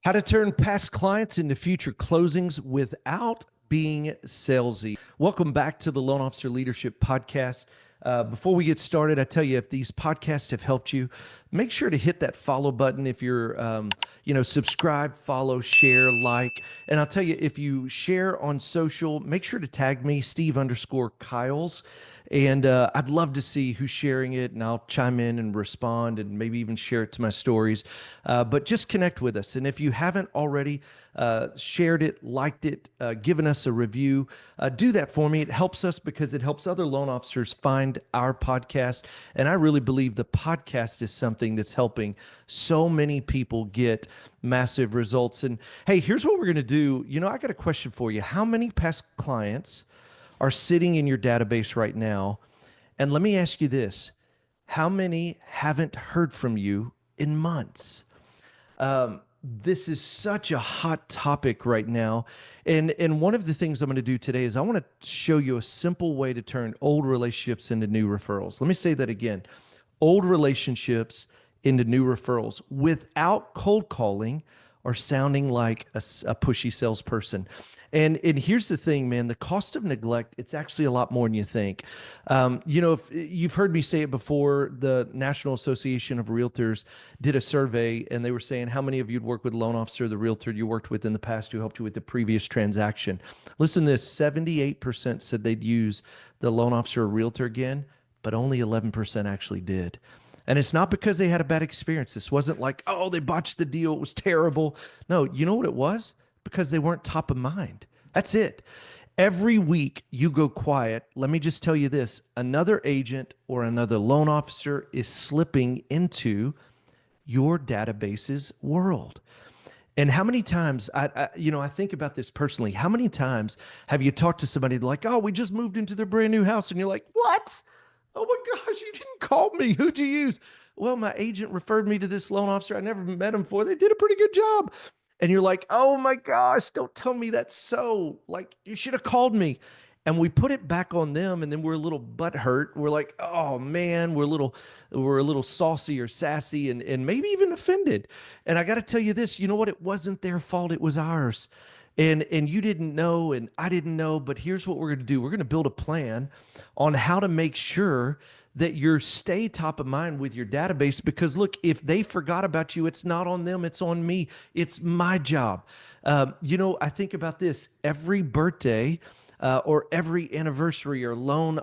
How to turn past clients into future closings without being salesy. Welcome back to the Loan Officer Leadership Podcast. Before we get started, I tell you, if these podcasts have helped you, make sure to hit that follow button. If you're, subscribe, follow, share, like. And I'll tell you, if you share on social, make sure to tag me, Steve_Kiles. And I'd love to see who's sharing it, and I'll chime in and respond and maybe even share it to my stories. But just connect with us. And if you haven't already shared it, liked it, given us a review, do that for me. It helps us because it helps other loan officers find our podcast. And I really believe the podcast is something that's helping so many people get massive results. And hey, here's what we're going to do. I got a question for you. How many past clients are sitting in your database right now? And let me ask you this. How many haven't heard from you in months? This is such a hot topic right now. And one of the things I'm going to do today is I want to show you a simple way to turn old relationships into new referrals. Let me say that again. Old relationships into new referrals without cold calling or sounding like a pushy salesperson. And here's the thing, man, the cost of neglect, it's actually a lot more than you think. If you've heard me say it before, the National Association of Realtors did a survey and they were saying how many of you'd worked with a loan officer, the realtor you worked with in the past who helped you with the previous transaction. Listen to this, 78% said they'd use the loan officer or realtor again, but only 11% actually did. And it's not because they had a bad experience. This wasn't like, oh, they botched the deal, it was terrible. No, you know what it was? Because they weren't top of mind. That's it. Every week you go quiet. Let me just tell you this. Another agent or another loan officer is slipping into your database's world. And how many times, I think about this personally. How many times have you talked to somebody like, oh, we just moved into their brand new house. And you're like, what? Oh my gosh, you didn't call me. Who'd you use? Well, my agent referred me to this loan officer. I never met him before. They did a pretty good job. And you're like, oh my gosh, don't tell me that's so. Like, you should have called me. And we put it back on them, and then we're a little butthurt. We're like, oh man, we're a little saucy or sassy and maybe even offended. And I got to tell you this, you know what? It wasn't their fault, it was ours. And you didn't know, and I didn't know, but here's what we're going to do. We're going to build a plan on how to make sure that you stay top of mind with your database, because look, if they forgot about you, it's not on them, it's on me. It's my job. I think about this every birthday or every anniversary or loan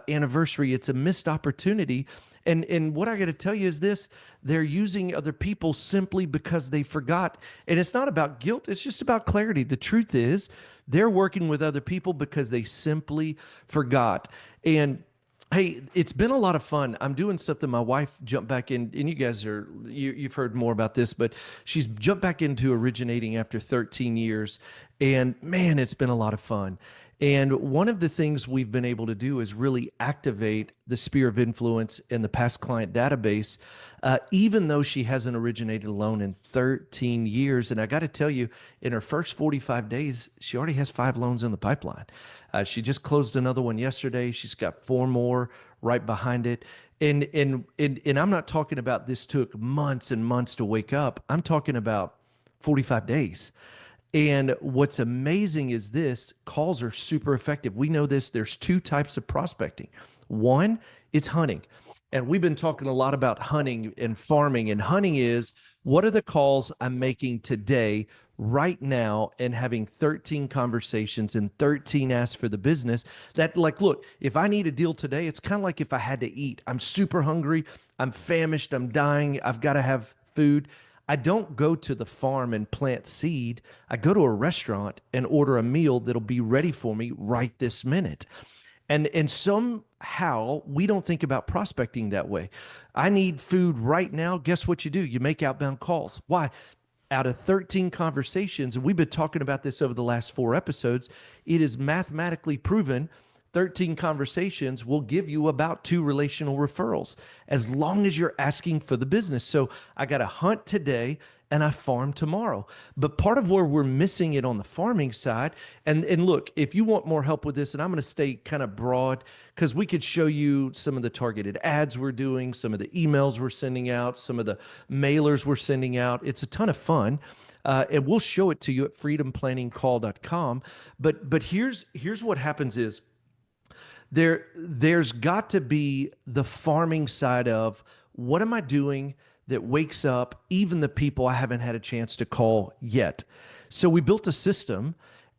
anniversary, it's a missed opportunity. And what I got to tell you is this, they're using other people simply because they forgot. And it's not about guilt. It's just about clarity. The truth is they're working with other people because they simply forgot. And hey, it's been a lot of fun. I'm doing something. My wife jumped back in, and you guys you've heard more about this, but she's jumped back into originating after 13 years. And man, it's been a lot of fun. And one of the things we've been able to do is really activate the sphere of influence in the past client database, even though she hasn't originated a loan in 13 years. And I got to tell you, in her first 45 days, she already has 5 loans in the pipeline. She just closed another one yesterday. She's got 4 more right behind it. And I'm not talking about this took months and months to wake up. I'm talking about 45 days. And what's amazing is this, calls are super effective. We know this. There's 2 types of prospecting. One, it's hunting. And we've been talking a lot about hunting and farming. And hunting is, what are the calls I'm making today, right now, and having 13 conversations and 13 asks for the business that, like, look, if I need a deal today, it's kind of like if I had to eat. I'm super hungry. I'm famished. I'm dying. I've got to have food. I don't go to the farm and plant seed. I go to a restaurant and order a meal that'll be ready for me right this minute. And somehow we don't think about prospecting that way. I need food right now. Guess what you do? You make outbound calls. Why? Out of 13 conversations, and we've been talking about this over the last 4 episodes, it is mathematically proven 13 conversations will give you about 2 relational referrals as long as you're asking for the business. So I got to hunt today and I farm tomorrow. But part of where we're missing it on the farming side, and look, if you want more help with this, and I'm going to stay kind of broad because we could show you some of the targeted ads we're doing, some of the emails we're sending out, some of the mailers we're sending out. It's a ton of fun. And we'll show it to you at freedomplanningcall.com. But here's what happens is there's got to be the farming side of what am I doing that wakes up even the people I haven't had a chance to call yet. So we built a system,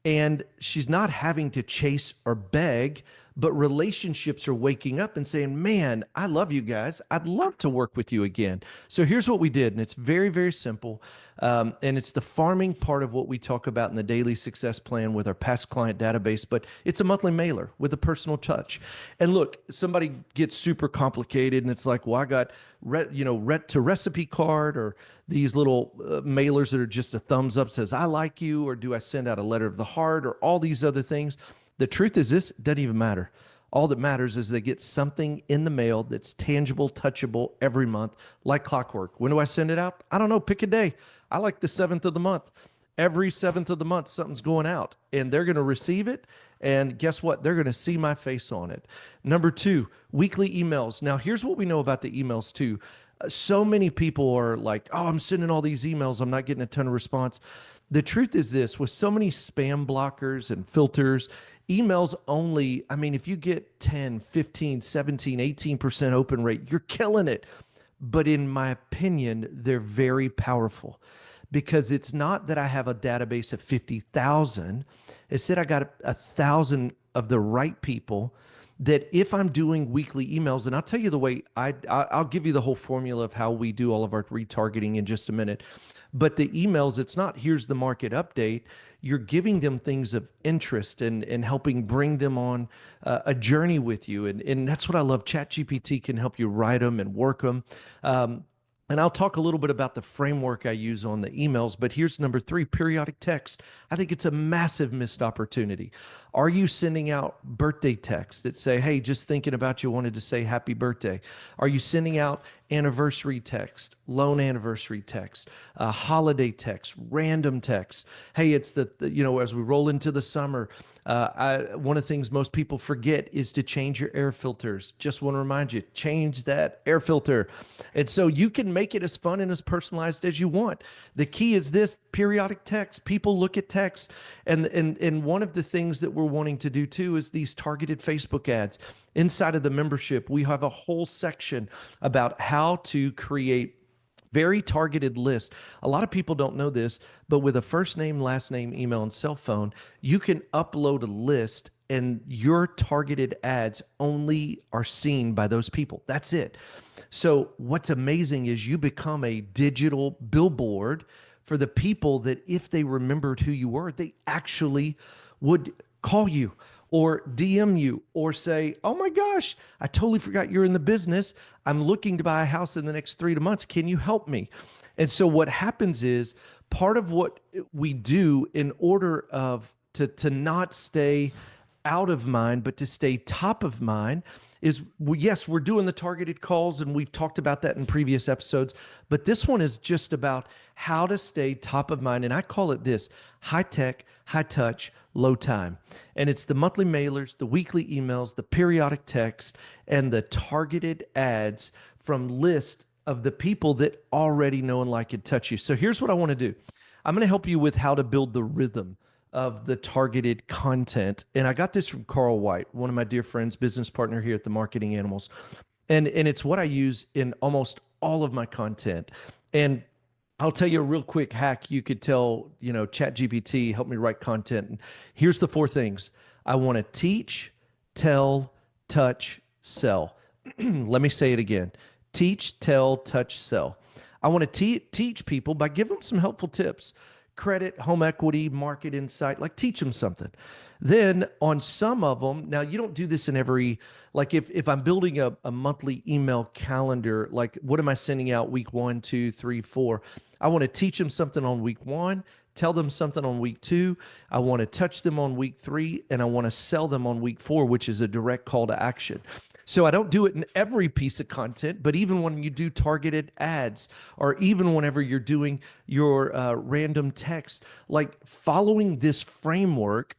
and she's not having to chase or beg, but relationships are waking up and saying, man, I love you guys. I'd love to work with you again. So here's what we did, and it's very, very simple. And it's the farming part of what we talk about in the daily success plan with our past client database, but it's a monthly mailer with a personal touch. And look, somebody gets super complicated and it's like, well, I got to recipe card, or these little mailers that are just a thumbs up says, I like you, or do I send out a letter of the heart, or all these other things. The truth is this, it doesn't even matter. All that matters is they get something in the mail that's tangible, touchable every month, like clockwork. When do I send it out? I don't know. Pick a day. I like the 7th of the month. Every 7th of the month, something's going out, and they're going to receive it. And guess what? They're going to see my face on it. Number 2, weekly emails. Now, here's what we know about the emails too. So many people are like, oh, I'm sending all these emails, I'm not getting a ton of response. The truth is this, with so many spam blockers and filters, emails only, I mean, if you get 10, 15, 17, 18% open rate, you're killing it. But in my opinion, they're very powerful, because it's not that I have a database of 50,000. It's that I got 1,000 of the right people that if I'm doing weekly emails, and I'll tell you the way I'll give you the whole formula of how we do all of our retargeting in just a minute. But the emails, it's not here's the market update. You're giving them things of interest and helping bring them on a journey with you. And that's what I love. ChatGPT can help you write them and work them. And I'll talk a little bit about the framework I use on the emails, but here's number 3, periodic text. I think it's a massive missed opportunity. Are you sending out birthday texts that say, hey, just thinking about you, wanted to say happy birthday? Are you sending out anniversary text, loan anniversary text, holiday text, random text? Hey, it's as we roll into the summer, one of the things most people forget is to change your air filters. Just want to remind you, change that air filter. And so you can make it as fun and as personalized as you want. The key is this: periodic text. People look at text. And one of the things that we're wanting to do too is these targeted Facebook ads. Inside of the membership, we have a whole section about how to create very targeted list. A lot of people don't know this, but with a first name, last name, email, and cell phone, you can upload a list and your targeted ads only are seen by those people. That's it. So what's amazing is you become a digital billboard for the people that if they remembered who you were, they actually would call you or DM you or say, oh my gosh, I totally forgot you're in the business. I'm looking to buy a house in the next 3 months. Can you help me? And so what happens is part of what we do in order of to not stay out of mind, but to stay top of mind is, yes, we're doing the targeted calls, and we've talked about that in previous episodes, but this one is just about how to stay top of mind. And I call it this: high tech, high touch, low time. And it's the monthly mailers, the weekly emails, the periodic text, and the targeted ads from lists of the people that already know and like and touch you. So here's what I want to do. I'm going to help you with how to build the rhythm of the targeted content. And I got this from Carl White, one of my dear friends, business partner here at the Marketing Animals. And it's what I use in almost all of my content. And I'll tell you a real quick hack. You could tell, ChatGPT, help me write content. And here's the 4 things. I want to teach, tell, touch, sell. Let me say it again. Teach, tell, touch, sell. I want to teach people by giving them some helpful tips. Credit, home equity, market insight, like teach them something. Then on some of them, now you don't do this in every, like if I'm building a monthly email calendar, like what am I sending out week 1, 2, 3, 4? I want to teach them something on week 1, tell them something on week 2. I want to touch them on week 3, and I want to sell them on week 4, which is a direct call to action. So I don't do it in every piece of content, but even when you do targeted ads, or even whenever you're doing your random text, like following this framework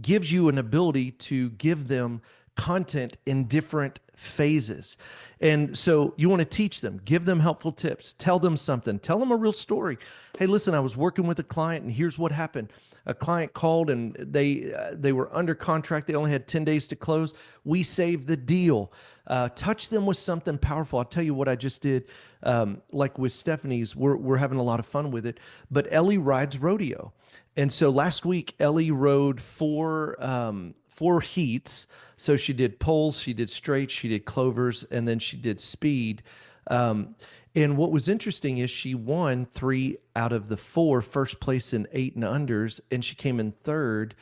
gives you an ability to give them content in different phases. And so you want to teach them, give them helpful tips, tell them something, tell them a real story. Hey, listen, I was working with a client and here's what happened. A client called and they were under contract. They only had 10 days to close. We saved the deal. Touch them with something powerful. I'll tell you what I just did. Like with Stephanie's, we're having a lot of fun with it. But Ellie rides rodeo. And so last week, Ellie rode four heats. So she did poles, she did straights, she did clovers, and then she did speed. And what was interesting is she won 3 out of the 4, first place in 8 and unders, and she came in third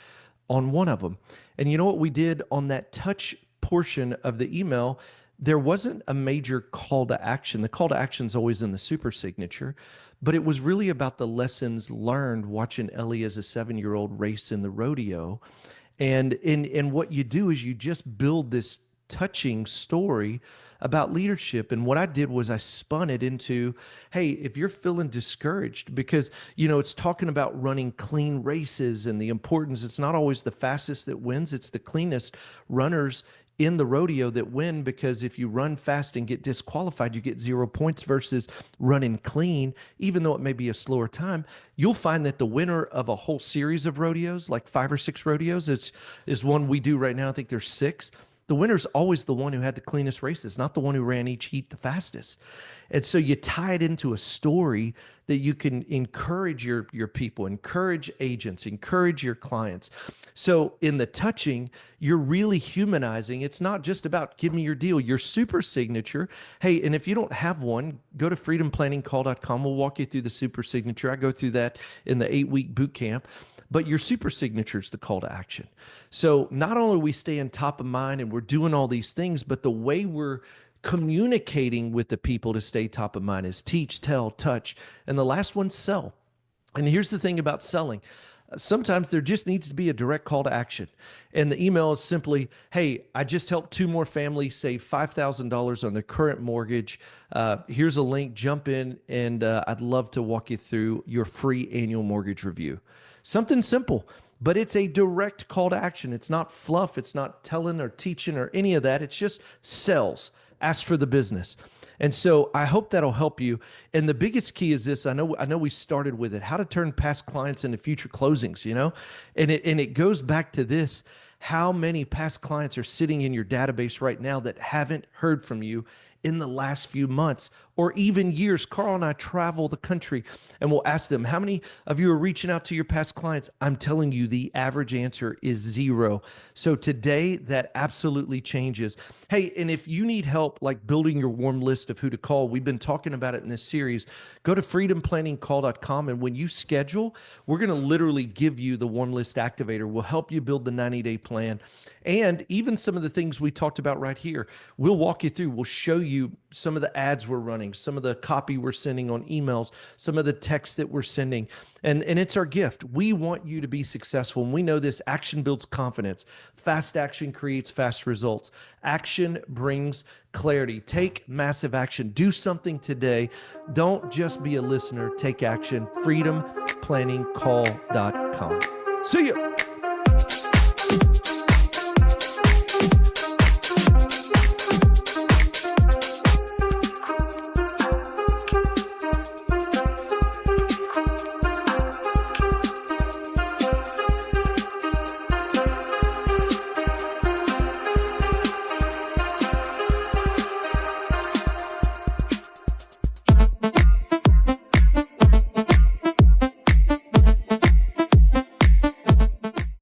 on one of them. And you know what we did on that touch portion of the email? There wasn't a major call to action. The call to action is always in the super signature, but it was really about the lessons learned watching Ellie as a 7-year-old race in the rodeo. And what you do is you just build this touching story about leadership. And what I did was I spun it into, hey, if you're feeling discouraged, because, it's talking about running clean races and the importance, it's not always the fastest that wins, it's the cleanest runners in the rodeo that win, because if you run fast and get disqualified, you get 0 points versus running clean, even though it may be a slower time. You'll find that the winner of a whole series of rodeos, like 5 or 6 rodeos, is one we do right now. I think there's 6. The winner's always the one who had the cleanest races, not the one who ran each heat the fastest. And so you tie it into a story that you can encourage your people, encourage agents, encourage your clients. So in the touching, you're really humanizing. It's not just about give me your deal, your super signature. Hey, and if you don't have one, go to freedomplanningcall.com. We'll walk you through the super signature. I go through that in the 8-week boot camp. But your super signature is the call to action. So not only are we staying top of mind and we're doing all these things, but the way we're communicating with the people to stay top of mind is teach, tell, touch. And the last one, sell. And here's the thing about selling. Sometimes there just needs to be a direct call to action. And the email is simply, hey, I just helped 2 more families save $5,000 on their current mortgage. Here's a link, jump in, and I'd love to walk you through your free annual mortgage review. Something simple, but it's a direct call to action. It's not fluff. It's not telling or teaching or any of that. It's just sales. Ask for the business. And so I hope that'll help you. And the biggest key is this. I know we started with it, how to turn past clients into future closings, and it goes back to this. How many past clients are sitting in your database right now that haven't heard from you in the last few months or even years? Carl and I travel the country and we'll ask them, how many of you are reaching out to your past clients? I'm telling you, the average answer is 0. So today that absolutely changes. Hey, and if you need help like building your warm list of who to call, we've been talking about it in this series, go to freedomplanningcall.com. And when you schedule, we're going to literally give you the warm list activator. We'll help you build the 90-day plan. And even some of the things we talked about right here, we'll walk you through. We'll show you some of the ads we're running, some of the copy we're sending on emails, some of the text that we're sending. And it's our gift. We want you to be successful. And we know this action builds confidence. Fast action creates fast results. Action brings clarity. Take massive action. Do something today. Don't just be a listener. Take action. freedomplanningcall.com. See you.